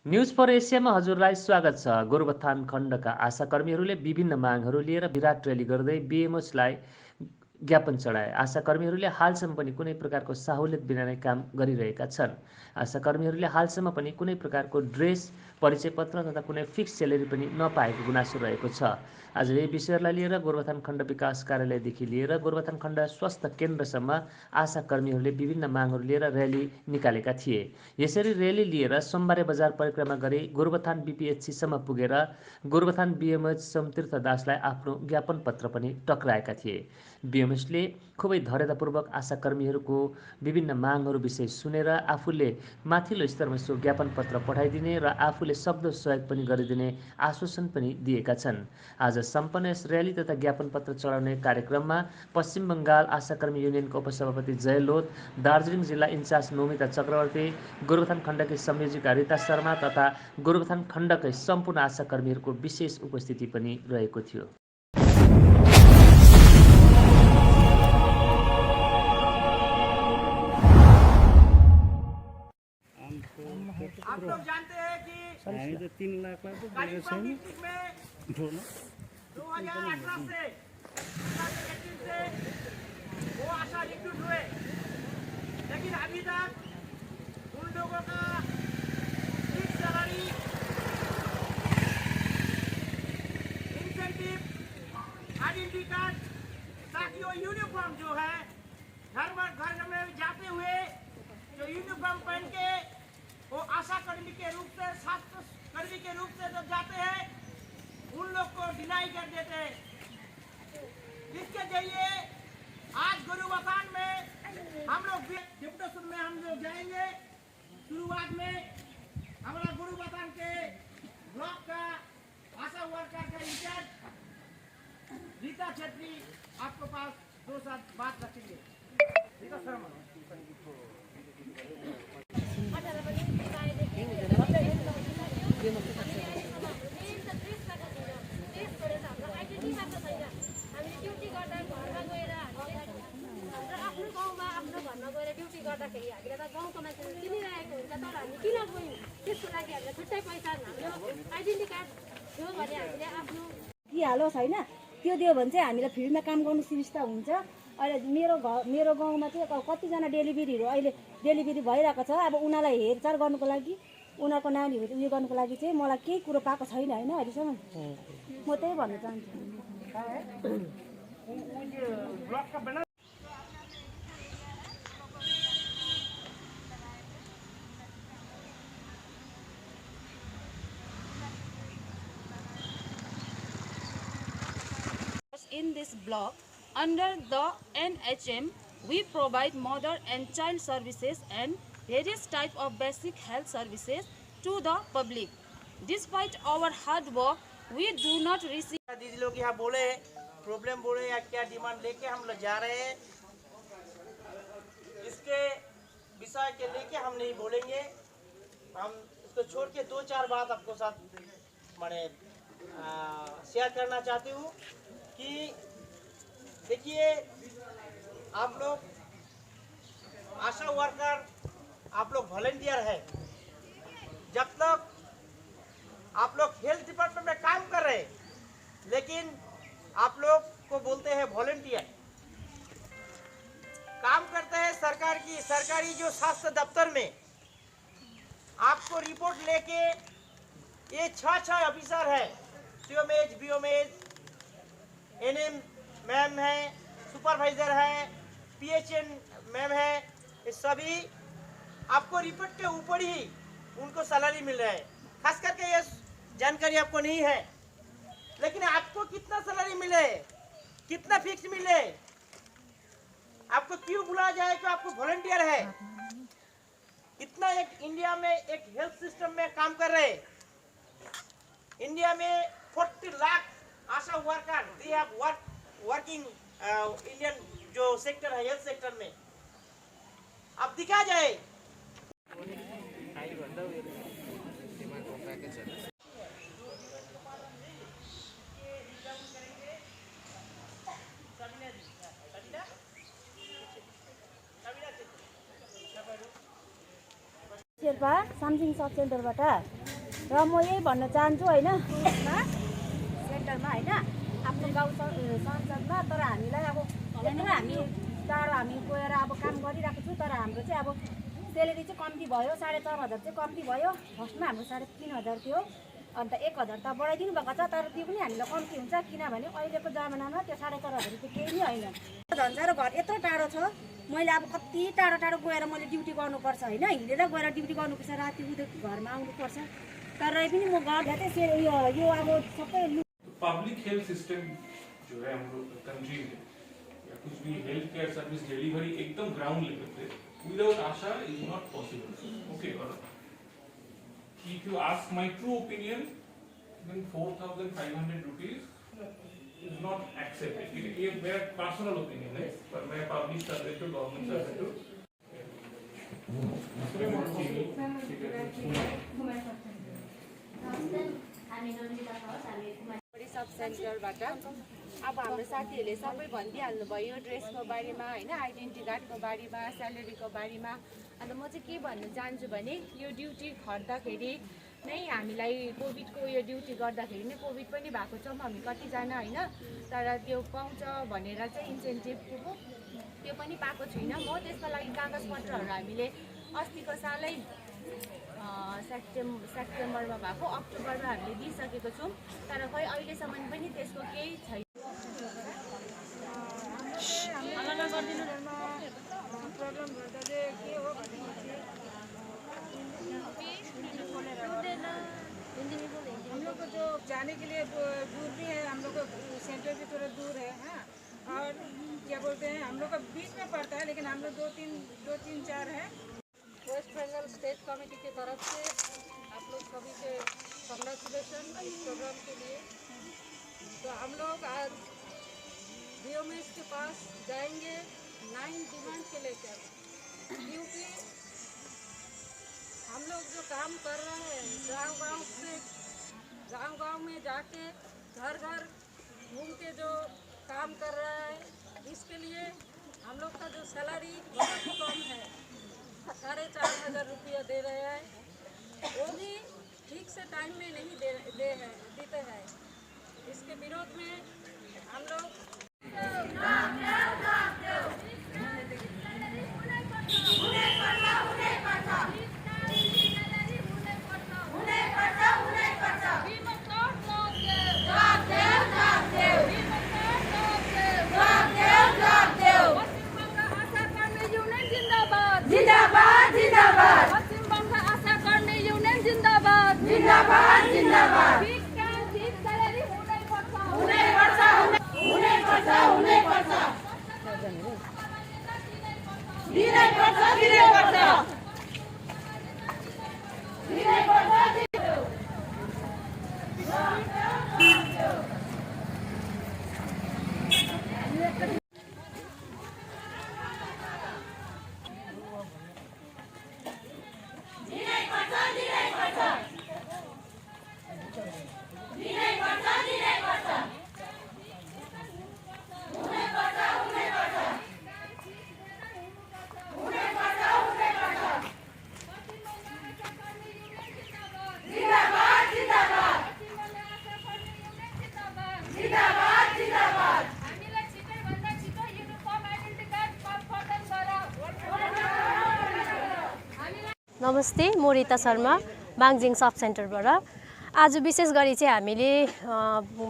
News for एसियामा हजुरलाई स्वागत छ। गोरुबथान खण्डका आशाकर्मीहरूले विभिन्न मागहरू लिएर विराट र्याली गर्दै बिएमएचलाई ज्ञापन चढाए। आशाकर्मीहरूले हालसम्म पनि कुनै प्रकारको सहुलियत बिना नै काम गरिरहेका छन्। आशाकर्मीहरूले हालसम्म पनि कुनै प्रकारको ड्रेस, परिचय पत्र तथा कुनै फिक्स सेलेरी पनि नपाएको गुनासो रहेको छ। आज यही विषयहरूलाई लिएर गोरुबथान खण्ड विकास कार्यालयदेखि लिएर गोरुबथान खण्ड स्वास्थ्य केन्द्रसम्म आशाकर्मीहरूले विभिन्न मागहरू लिएर र्याली निकालेका थिए। यसरी र्याली लिएर सोमबारे बजार परिक्रमा गरी गोरुबथान बिपिएचसीसम्म पुगेर गोरुबथान बिएमएच सोमतीर्थ दासलाई आफ्नो ज्ञापन पत्र पनि टक्राएका थिए। बिएमएचले खुबै धैर्यतापूर्वक आशाकर्मीहरूको विभिन्न मागहरू विषय सुनेर आफूले माथिल्लो स्तरमा सो ज्ञापन पत्र पठाइदिने र आफूले सक्दो सहयोग पनि गरिदिने आश्वासन पनि दिएका छन्। आज सम्पन्न यस र्याली तथा ज्ञापन पत्र चढाउने कार्यक्रममा पश्चिम बङ्गाल आशाकर्मी युनियनको उपसभापति जय लोध, दार्जिलिङ जिल्ला इन्चार्ज नौमिता चक्रवर्ती, गोरुबथान खण्डकी संयोजिका रिता शर्मा तथा गोरुबथान खण्डकै सम्पूर्ण आशाकर्मीहरूको विशेष उपस्थिति पनि रहेको थियो। आप लोग जानते हैं कि 3 लाख में 2018 से वो आशा रिक्रूट हुए, लेकिन अभी तक उन लोगों का fix salary, incentive, identity card, ताकि वो यूनिफॉर्म जो है घर में जाते हुए जो यूनिफॉर्म पहन के वो आशा कर्मी के रूप से, स्वास्थ्य कर्मी के रूप से जब जाते हैं उन लोग को डिनाई कर देते हैं। इसके जरिए आज गोरुबथान में हम लोग डिप्यूटेशन में हम लोग जाएंगे। शुरुआत में हमारा गोरुबथान के ब्लॉक का आशा वर्कर का इंचार्ज रीता छेत्री आपके पास 2 साथ बात रखेंगे। रीता शर्मा ड्युटी गर्दाखेरि हामीले त गाउँको मान्छेले किनिरहेको हुन्छ, तर हामी किन गयौँ त्यसको लागि हामीले छुट्टै पैसा हाम्रो आइडेन्टिटी कार्ड दियो भने हामीले आफ्नो दिइहालोस् होइन। त्यो दियो भने चाहिँ हामीलाई फिल्डमा काम गर्नु सुविस्ता हुन्छ। अहिले मेरो गाउँमा चाहिँ कतिजना डेलिभरीहरू अहिले डेलिभरी भइरहेको छ। अब उनीहरूलाई हेरचाह गर्नुको लागि, उनीहरूको नानीहरू उयो गर्नुको लागि चाहिँ मलाई केही कुरो पाएको छैन होइन अहिलेसम्म। म त्यही भन्न चाहन्छु। In this block, under the NHM, we provide mother and child services and various type of basic health services to the public. Despite our hard work, we do not receive. दीदी लोग यहाँ बोले प्रॉब्लम बोले या क्या demand लेके हम लोग जा रहे हैं, इसके विषय के लेके हम नहीं बोलेंगे। हम इसको छोड़ के 2-4 बात आपको साथ मैंने शेयर करना चाहती हूँ कि देखिए, आप लोग आशा वर्कर, आप लोग वॉलंटियर है। जब तक आप लोग हेल्थ डिपार्टमेंट में काम कर रहे हैं, लेकिन आप लोग को बोलते हैं वॉलंटियर। काम करते हैं सरकारी जो स्वास्थ्य दफ्तर में, आपको रिपोर्ट लेके ये 6 ऑफिसर है, सीओमेज, बीओमेज, एनएम मैम है, सुपरवाइजर है, पीएचएन मैम है, ये सभी आपको रिपोर्ट के ऊपर ही उनको सैलरी मिल रहा है। खास करके ये जानकारी आपको नहीं है, लेकिन आपको कितना सैलरी मिले, कितना फिक्स मिले, आपको क्यों बुलाया जाए कि आपको वॉलंटियर है। इतना एक इंडिया में एक हेल्थ सिस्टम में काम कर रहे, इंडिया में 40 lakh ASHA worker they have working Indian जो सेक्टर है हेल्थ सेक्टर में। अब दिखा जाए शेर्पा सामसिङ सब सेन्टरबाट र म यही भन्न चाहन्छु होइन सेन्टरमा होइन आफ्नो गाउँ संसदमा तर हामीलाई अब यत्रो हामी टाढो हामी गएर अब काम गरिरहेको छु तर हाम्रो चाहिँ अब सेलेरी चाहिँ कम्ती भयो 4,500 चाहिँ कम्ती भयो फर्स्टमा हाम्रो 3,500 थियो अन्त 1,000 त बढाइदिनु भएको छ तर त्यो पनि हामीलाई कम्ती हुन्छ किनभने अहिलेको जमानामा त्यो 4,500 चाहिँ केही नै होइन झन् साह्रो घर यत्रो टाढो छ मैले अब कति टाढो टाढो गएर मैले ड्युटी गर्नुपर्छ होइन हिँडेर गएर ड्युटी गर्नुपर्छ राति घरमा आउनुपर्छ तर पनि म गर्दा चाहिँ यो अब सबै पब्लिक हेल्थ सिस्टम जो है हम लोग कंट्री में या कुछ भी हेल्थ केयर सर्विस डिलीवरी एकदम ground level pay without Asha is not possible okay और if you ask my true opinion then 4,500 rupees is not accepted ये मेरा पर्सनल ओपिनियन है पर मैं public service to government service to सब सेन्टरबाट अब हाम्रो साथीहरूले सबै भनिदिइहाल्नु भयो ड्रेसको बारेमा होइन आइडेन्टिटी कार्डको बारेमा स्यालेरीको बारेमा अन्त म चाहिँ के भन्न चाहन्छु भने यो ड्युटी खट्दाखेरि नै हामीलाई कोभिडको यो ड्युटी गर्दाखेरि नै कोभिड पनि भएको छौँ हामी कतिजना होइन तर त्यो पाउँछ भनेर चाहिँ इन्सेन्टिभ त्यो पनि पाएको छुइनँ म त्यसको लागि कागजपत्रहरू हामीले अस्तिको सालै सेप्टेम्बरमा भएको अक्टोबरमा हामीले दिइसकेको छौँ तर खै अहिलेसम्म पनि त्यसको केही छैन प्रॉब्लम गर्दा चाहिँ के हो भनेपछि हम लोग को जो जाने के लिए दूर भी है हम लोग को सेंटर भी थोड़ा दूर है हाँ और क्या बोलते हैं हम लोग का बीच में पड़ता है लेकिन हम लोग दो तीन चार हैं वेस्ट बंगाल स्टेट कमेटी की तरफ से आप लोग सभी के कंग्रेचुलेशन इस प्रोग्राम के लिए। तो हम लोग आज बीओएमएस के पास जाएंगे 9 डिमांड के लेकर क्योंकि हम लोग जो काम कर रहे हैं गांव में जाके घर घर घूम के जो काम कर रहा है इसके लिए हम लोग का जो सैलरी बहुत ही कम है 4,500 रुपया दे रहे हैं वो भी ठीक से टाइम में नहीं देते हैं इसके विरोध में हम लोग नमस्ते म रिता शर्मा बाङजिङ सब सेन्टरबाट आज विशेष गरी चाहिँ हामीले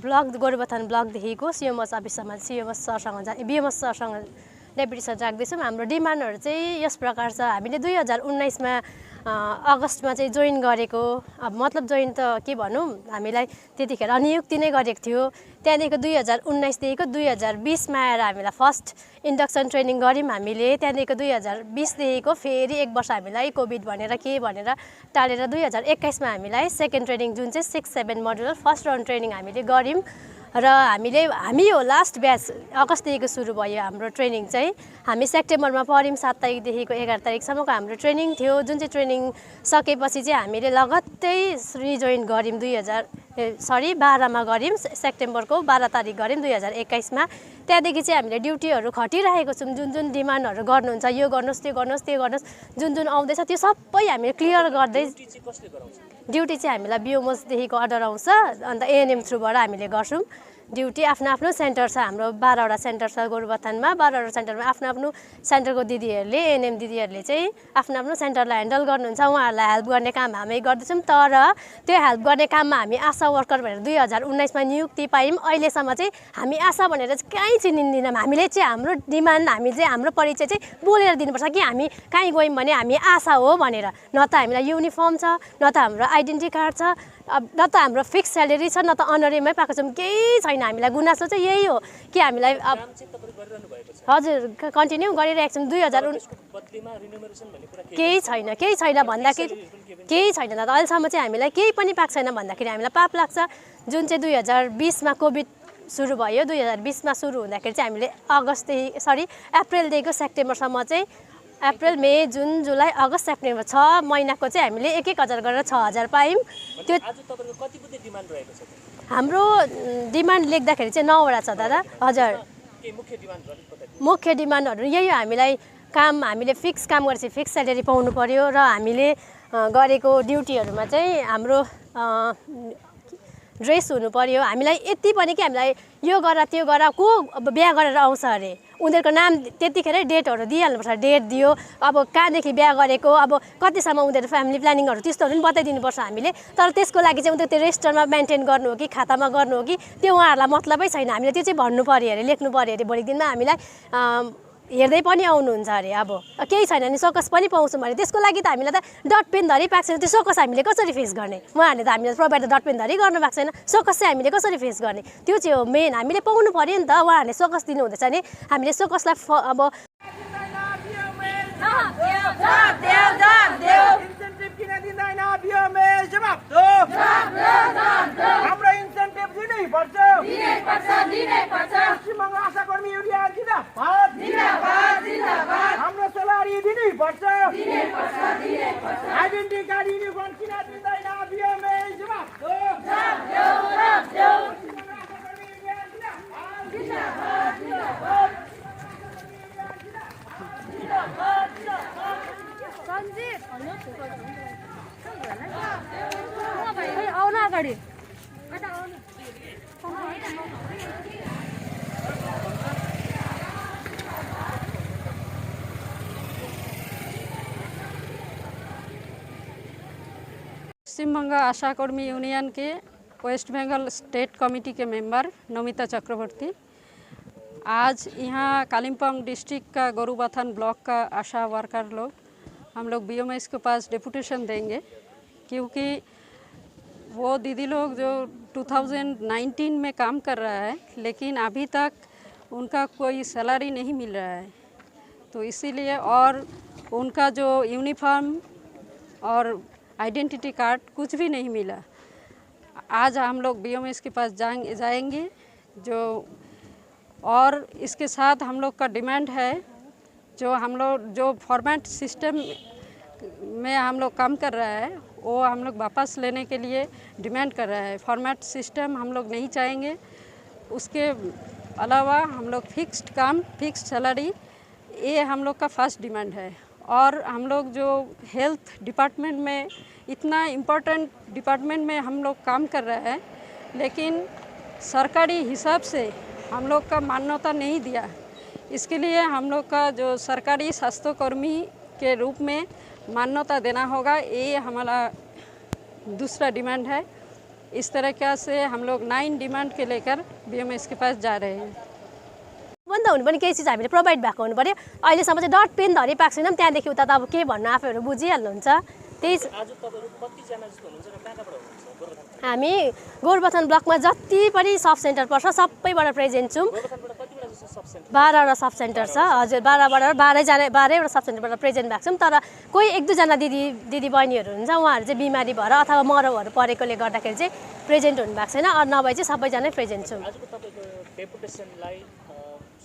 ब्लक गोरुबथान ब्लकदेखिको सिएमएस अफिसमा सिएमएस सरसँग बिएमएस सरसँग डेपुटी सर राख्दैछौँ। हाम्रो डिमान्डहरू चाहिँ यस प्रकार छ। हामीले 2019मा अगस्टमा चाहिँ जोइन गरेको अब मतलब जोइन त के भनौँ हामीलाई त्यतिखेर नियुक्ति नै गरेको थियो। त्यहाँदेखिको 2019देखिको 2020मा आएर हामीलाई फर्स्ट इन्डक्सन ट्रेनिङ गऱ्यौँ हामीले। त्यहाँदेखिको 2020देखिको फेरि एक वर्ष हामीलाई कोभिड भनेर के भनेर टालेर 2021मा हामीलाई सेकेन्ड ट्रेनिङ जुन चाहिँ 6-7 मोडुलर फर्स्ट राउन्ड ट्रेनिङ हामीले गऱ्यौँ र हामी हो लास्ट ब्याच अगस्तदेखिको सुरु भयो हाम्रो ट्रेनिङ चाहिँ। हामी सेप्टेम्बरमा पढ्यौँ 7 तारिकदेखिको 11 तारिकसम्मको हाम्रो ट्रेनिङ थियो। जुन चाहिँ ट्रेनिङ सकेपछि चाहिँ हामीले लगत्तै रिजोइन गऱ्यौँ 12मा गऱ्यौँ सेप्टेम्बरको 12 तारिक गऱ्यौँ 2021मा। त्यहाँदेखि चाहिँ हामीले ड्युटीहरू खटिरहेको छौँ। जुन जुन डिमान्डहरू गर्नुहुन्छ यो गर्नुहोस् त्यो गर्नुहोस् त्यो गर्नुहोस् जुन जुन आउँदैछ त्यो सबै हामीले क्लियर गर्दै ड्युटी चाहिँ हामीलाई बिओमोसदेखिको अर्डर आउँछ अन्त एएनएम थ्रुबाट हामीले गर्छौँ ड्युटी आफ्नो सेन्टर छ हाम्रो 12वटा सेन्टर छ गोरुबथानमा 12वटा सेन्टरमा आफ्नो सेन्टरको दिदीहरूले एएनएम दिदीहरूले चाहिँ आफ्नो सेन्टरलाई ह्यान्डल गर्नुहुन्छ उहाँहरूलाई हेल्प गर्ने काम हामी गर्दैछौँ तर त्यो हेल्प गर्ने काममा हामी आशा वर्कर भनेर 2019मा नियुक्ति पायौँ अहिलेसम्म चाहिँ हामी आशा भनेर चाहिँ कहीँ चिनिँदैनौँ हामीले चाहिँ हाम्रो डिमान्ड हामी चाहिँ हाम्रो परिचय चाहिँ बोलेर दिनुपर्छ कि हामी कहीँ गयौँ भने हामी आशा हो भनेर न त हामीलाई युनिफर्म छ न त हाम्रो आइडेन्टिटी कार्ड छ न त हाम्रो फिक्स स्यालेरी छ न त अनरेमै पाएको छौँ केही छैन हामीलाई गुनासो चाहिँ यही हो कि हामीलाई हजुर कन्टिन्यू गरिरहेको छौँ 2000 केही छैन भन्दाखेरि केही छैन त अहिलेसम्म चाहिँ हामीलाई केही पनि पाएको छैन भन्दाखेरि हामीलाई पाप लाग्छ जुन चाहिँ 2020मा कोभिड सुरु भयो 2020मा सुरु हुँदाखेरि चाहिँ हामीले अप्रिलदेखिको सेप्टेम्बरसम्म चाहिँ अप्रिल मे जुन जुलाई अगस्त सेप्टेम्बर 6 महिनाको चाहिँ हामीले 1,000 गरेर 6,000 पायौँ त्यो हाम्रो डिमान्ड लेख्दाखेरि चाहिँ 9वटा छ दादा हजुर मुख्य डिमान्डहरू यही हो हामीलाई काम हामीले फिक्स काम गरेपछि फिक्स स्यालेरी पाउनु पर्यो र हामीले गरेको ड्युटीहरूमा चाहिँ हाम्रो ड्रेस हुनु पर्यो हामीलाई यति पनि कि हामीलाई यो गर त्यो गर को बिहा गरेर आउँछ अरे उनीहरूको नाम त्यतिखेरै डेटहरू दिइहाल्नुपर्छ डेट दियो अब कहाँदेखि बिहा गरेको अब कतिसम्म उनीहरू फ्यामिली प्लानिङहरू त्यस्तोहरू पनि बताइदिनुपर्छ हामीले तर त्यसको लागि चाहिँ उनीहरू त्यो रेजिस्टरमा मेन्टेन गर्नु हो कि खातामा गर्नु हो कि त्यो उहाँहरूलाई मतलबै छैन हामीले त्यो चाहिँ भन्नु पर्यो अरे लेख्नु पर्यो अरे भोलिको दिनमा हामीलाई हेर्दै पनि आउनुहुन्छ अरे अब केही छैन नि सकस पनि पाउँछौँ अरे त्यसको लागि त हामीलाई त डट पेन धरी पाएको छैन त्यो सकस हामीले कसरी फेस गर्ने उहाँहरूले त हामीलाई प्रोभाइड डट पेन धरी गर्नु भएको छैन सकस चाहिँ हामीले कसरी फेस गर्ने त्यो चाहिँ हो मेन हामीले पाउनु पर्यो नि त उहाँहरूले सकस दिनु हुँदैछ भने हामीले सकसलाई अब हाम्रो सलारी दिनै पर्छ आइडेन्टिटी कार्ड युनिफर्म किन दिँदैन बिएमएस जवाफ आउन अगाडि पश्चिम बंग आशा कर्मी यूनियन के वेस्ट बंगाल स्टेट कमेटी के मेंबर नमिता चक्रवर्ती आज यहाँ कालिम्पोंग डिस्ट्रिक्ट का गोरुबथान ब्लॉक का आशा वर्कर लोग हम लोग बीएमएस के पास डेपुटेशन देंगे क्योंकि वो दीदी लोग जो 2019 में काम कर रहा है लेकिन अभी तक उनका कोई सैलरी नहीं मिल रहा है तो इसीलिए और उनका जो यूनिफॉर्म और आइडेंटिटी कार्ड कुछ भी नहीं मिला। आज हम लोग बीएमएस के पास जाएंगे जो और इसके साथ हम लोग का डिमांड है जो हम लोग जो फॉर्मेट सिस्टम में हम लोग काम कर रहा है वो हम लोग वापस लेने के लिए डिमांड कर रहा है। फॉर्मेट सिस्टम हम लोग नहीं चाहेंगे। उसके अलावा हम लोग फिक्स्ड काम फिक्स्ड सैलरी ये हम लोग का फर्स्ट डिमांड है। और हम लोग जो हेल्थ डिपार्टमेंट में इतना इम्पोर्टेंट डिपार्टमेंट में हम लोग काम कर रहे हैं लेकिन सरकारी हिसाब से हम लोग का मान्यता नहीं दिया। इसके लिए हम लोग का जो सरकारी स्वास्थ्यकर्मी के रूप में मान्यता देना होगा ये हमारा दूसरा डिमांड है। इस तरह से हम लोग 9 डिमांड के लेकर बीएमएस के पास जा रहे हैं। भन्दा हुनु पनि केही चिज हामीले प्रोभाइड भएको हुनु पर्यो। अहिलेसम्म चाहिँ डट पेन धरी पाएको छैनौँ त्यहाँदेखि उता त अब के भन्नु आफैहरू बुझिहाल्नुहुन्छ। त्यही हामी गोरुबथान ब्लकमा जति पनि सब सेन्टर पर्छ सबैबाट प्रेजेन्ट छौँ। 12वटा सब सेन्टर छ हजुर 12वटा सब सेन्टरबाट प्रेजेन्ट भएको छौँ। तर कोही 1-2 जना दिदी बहिनीहरू हुन्छ उहाँहरू चाहिँ बिमारी भएर अथवा मरौहरू परेकोले गर्दाखेरि चाहिँ प्रेजेन्ट हुनु भएको छैन अरू नभए चाहिँ सबैजना प्रेजेन्ट छौँ।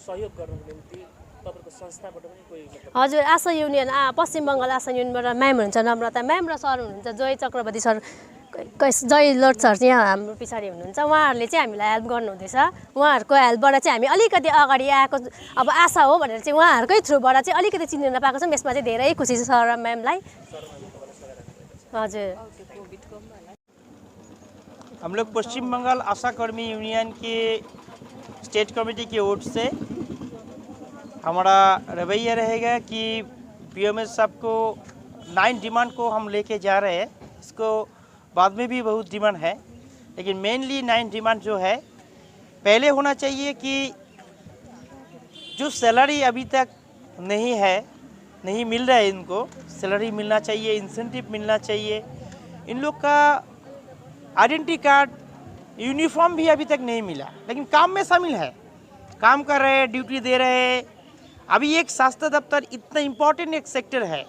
सहयोग गर्नको निम्ति तपाईको संस्थाबाट पनि कोही हजुर आशा युनियन पश्चिम बङ्गाल आशा युनियनबाट म्याम हुनुहुन्छ नम्रता म्याम र सर हुनुहुन्छ जय चक्रवर्ती सर जय लोट सर चाहिँ यहाँ हाम्रो पछाडि हुनुहुन्छ। उहाँहरूले चाहिँ हामीलाई हेल्प गर्नुहुँदैछ। उहाँहरूको हेल्पबाट चाहिँ हामी अलिकति अगाडि आएको अब आशा हो भनेर चाहिँ उहाँहरूकै थ्रुबाट चाहिँ अलिकति चिन्न पाएको छौँ। यसमा चाहिँ धेरै खुसी छ सर र म्यामलाई। हजुर हम लोग पश्चिम बंगाल आशा कर्मी यूनियन के स्टेट कमेटी की ओर से हमारा रवैया रहेगा कि बीएमएस साहब को 9 डिमांड को हम लेके जा रहे हैं। इसको बाद में भी बहुत डिमांड है, लेकिन मेनली 9 डिमांड जो है, पहले होना चाहिए कि जो सैलरी अभी तक नहीं है, नहीं मिल रहा है, इनको सैलरी मिलना चाहिए, इंसेंटिव मिलना चाहिए। इन लोग का आइडेंटिटी कार्ड, यूनिफॉर्म भी अभी तक नहीं मिला, लेकिन काम में शामिल है, काम कर रहे हैं, ड्यूटी दे रहे हैं। अभी एक स्वास्थ्य दफ्तर इतना इम्पोर्टेंट एक सेक्टर है,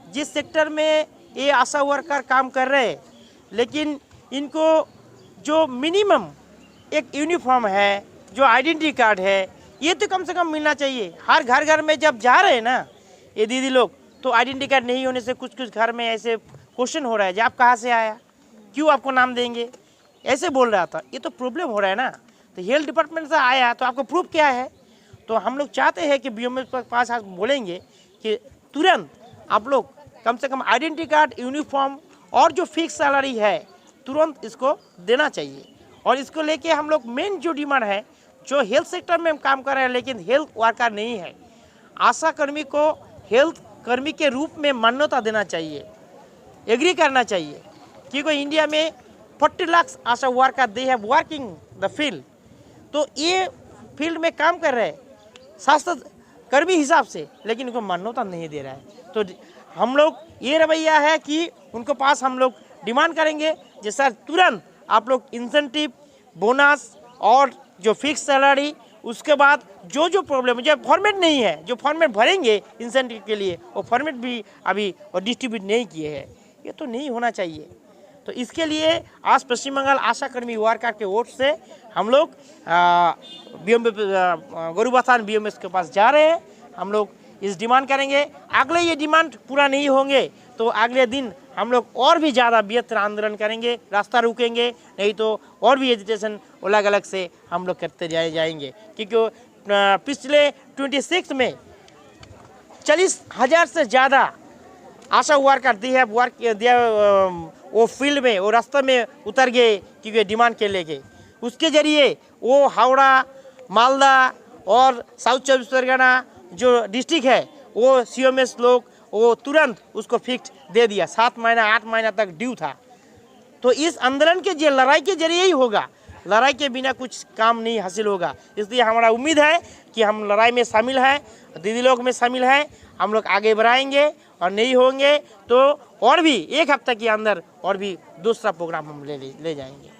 जिस सेक्टर में ये आशा वर्कर काम कर रहे हैं, लेकिन इनको जो मिनिमम एक यूनिफॉर्म है, जो आइडेंटिटी कार्ड है, ये तो कम से कम मिलना चाहिए। हर घर घर में जब जा रहे हैं ना ये दीदी लोग, तो आइडेंटिटी कार्ड नहीं होने से कुछ कुछ घर में ऐसे क्वेश्चन हो रहा है, जी आप कहाँ से आया, क्यों आपको नाम देंगे, ऐसे बोल रहा था। ये तो प्रॉब्लम हो रहा है ना। तो हेल्थ डिपार्टमेंट से आया तो आपको प्रूफ क्या है? तो हम लोग चाहते हैं कि बीएमएस के पास आज बोलेंगे कि तुरंत आप लोग कम से कम आइडेंटिटी कार्ड, यूनिफॉर्म और जो फिक्स सैलरी है तुरंत इसको देना चाहिए। और इसको लेके हम लोग मेन जो डिमांड है, जो हेल्थ सेक्टर में हम काम कर रहे हैं लेकिन हेल्थ वर्कर नहीं है, आशा कर्मी को हेल्थ कर्मी के रूप में मान्यता देना चाहिए, एग्री करना चाहिए। क्योंकि इंडिया में 40 lakh ASHA worker they have working the field, तो ये फील्ड में काम कर रहे हैं स्वास्थ्य कर्मी हिसाब से, लेकिन उनको मान्यता नहीं दे रहा है। तो हम लोग ये रवैया है कि उनको पास हम लोग डिमांड करेंगे कि सर तुरंत आप लोग इंसेंटिव, बोनस और जो फिक्स सैलरी, उसके बाद जो जो प्रॉब्लम है, जो फॉर्मेट नहीं है, जो फॉर्मेट भरेंगे इंसेंटिव के लिए, वो फॉर्मेट भी अभी डिस्ट्रीब्यूट नहीं किए हैं। ये तो नहीं होना चाहिए। तो इसके लिए आज पश्चिम बंगाल आशा कर्मी वर्कर के ओर से हम लोग गोरुबथान बीएमएस के पास जा रहे हैं। हम लोग इस डिमांड करेंगे। अगले ये डिमांड पूरा नहीं होंगे तो अगले दिन हम लोग और भी ज़्यादा बृहत्तर आंदोलन करेंगे, रास्ता रुकेंगे, नहीं तो और भी एजुटेशन अलग अलग से हम लोग करते जाएंगे। क्योंकि पिछले 26 में 40,000 से ज़्यादा आशा वर्कर वो फील्ड में, वो रास्ते में उतर गए क्योंकि डिमांड के लेके। उसके जरिए वो हावड़ा, मालदा और साउथ 24 परगना जो डिस्ट्रिक्ट है, वो सीएमएस लोग वो तुरंत उसको फिक्स दे दिया। 7 महीना 8 महीना तक ड्यू था। तो इस आंदोलन के लड़ाई के जरिए ही होगा, लड़ाई के बिना कुछ काम नहीं हासिल होगा। इसलिए हमारा उम्मीद है कि हम लड़ाई में शामिल हैं, दीदी लोग में शामिल हैं, हम लोग आगे बढ़ाएंगे। और नहीं होंगे तो और भी 1 हफ्ते के अंदर और भी दूसरा प्रोग्राम हम ले जाएंगे।